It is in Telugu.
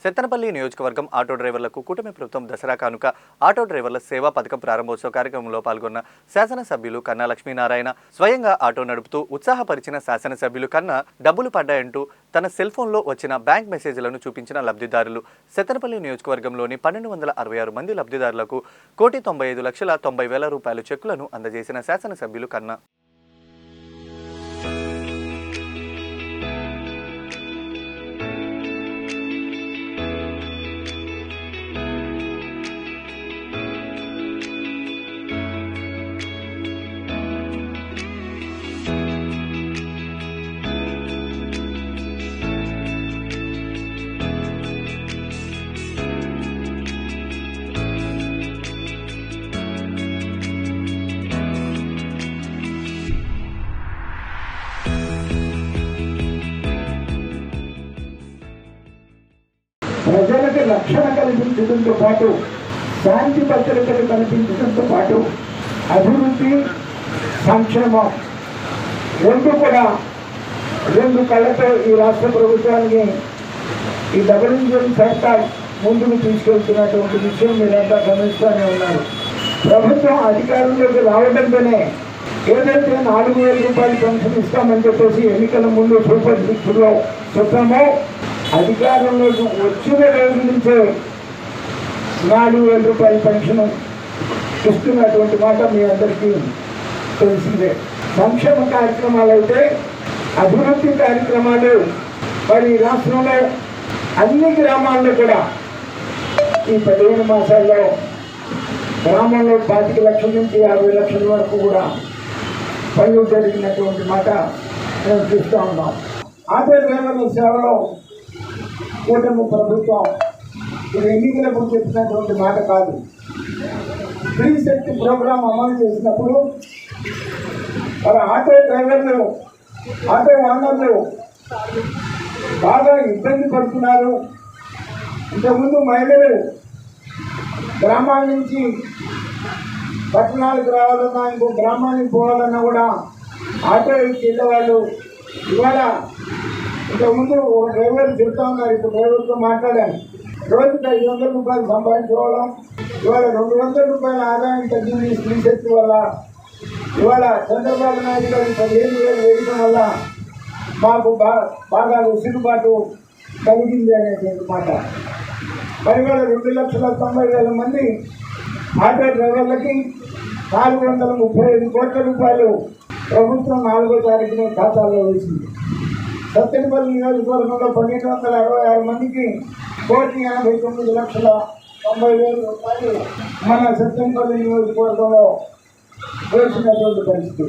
సత్తెనపల్లి నియోజకవర్గం ఆటో డ్రైవర్లకు కూటమి ప్రభుత్వం దసరా కానుక ఆటో డ్రైవర్ల సేవా పథకం ప్రారంభోత్సవ కార్యక్రమంలో పాల్గొన్న శాసనసభ్యులు కన్నా లక్ష్మీనారాయణ స్వయంగా ఆటో నడుపుతూ ఉత్సాహపరిచిన శాసనసభ్యులు కన్నా డబ్బులు పడ్డాయంటూ తన సెల్ ఫోన్లో వచ్చిన బ్యాంక్ మెసేజ్లను చూపించిన లబ్ధిదారులు. సత్తెనపల్లి నియోజకవర్గంలోని 1266 మంది లబ్ధిదారులకు 1,95,90,000 రూపాయల చెక్కులను అందజేసిన శాసనసభ్యులు కన్నా. ప్రజలకు రక్షణ కల్పించడంతో పాటు శాంతి భద్రతలు కల్పించడంతో పాటు అభివృద్ధి సంక్షేమం రెండు కళ్ళతో ఈ రాష్ట్ర ప్రభుత్వానికి ఈ డబుల్ ఇంజిన్ సర్కార్ ముందుకు తీసుకెళ్తున్నటువంటి విషయం మీరంతా గమనిస్తూనే ఉన్నారు. ప్రభుత్వం అధికారంలోకి రావడంతోనే ఏదైతే 4,000 రూపాయలు పెన్షన్ ఇస్తామని చెప్పేసి ఎన్నికల ముందు సూపర్ సిక్స్లో చెప్పామో అధికారంలోకి వచ్చిన రోజు నుంచే 4,000 రూపాయల పెన్షన్ ఇస్తున్నటువంటి మాట మీ అందరికీ తెలిసిందే. సంక్షేమ కార్యక్రమాలు అయితే అభివృద్ధి కార్యక్రమాలు మరి రాష్ట్రంలో అన్ని గ్రామాల్లో కూడా ఈ 15 మాసాల్లో గ్రామంలో 25 లక్షల నుంచి 50 లక్షల వరకు కూడా పనులు జరిగినటువంటి మాట మేము చూస్తూ ఉన్నాం. ఆటో డ్రైవర్ల సేవలో కూటమి ప్రభుత్వం ఇది ఎన్నికలకు చెప్పినటువంటి మాట కాదు. ఫ్రీ శక్తి ప్రోగ్రాం అమలు చేసినప్పుడు మరి ఆటో డ్రైవర్లు ఆటో ఓనర్లు బాగా ఇబ్బంది పడుతున్నారు. ఇంతకుముందు మహిళలు గ్రామాల నుంచి పట్టణాలకు రావాలన్నా ఇంకో గ్రామానికి పోవాలన్నా కూడా ఆటో ఎక్కి వెళ్ళేవాళ్ళు. ఇవాళ ఇంతకుముందు డ్రైవర్ తిరుగుతూ ఉన్నారు. ఇప్పుడు డ్రైవర్తో మాట్లాడాను. రోజుకి 500 రూపాయలు సంపాదించుకోవడం, ఇవాళ 200 రూపాయల ఆదాయం తగ్గింది స్త్రీ శక్తి వల్ల. ఇవాళ చంద్రబాబు నాయుడు గారు 15,000 వేయడం వల్ల మాకు బాగా వెసులుబాటు కలిగింది అనేటువంటి మాట. మరి ఇవాళ 2,90,000 మంది ఆటో డ్రైవర్లకి 435 కోట్ల రూపాయలు ప్రభుత్వం 4వ తారీఖున ఖాతాల్లో వేసింది. సత్తెనపల్లి నియోజకవర్గంలో 1,266 మందికి 1,89,90,000 రూపాయలు మన సత్తెనపల్లి నియోజకవర్గంలో వేసినటువంటి పరిస్థితి.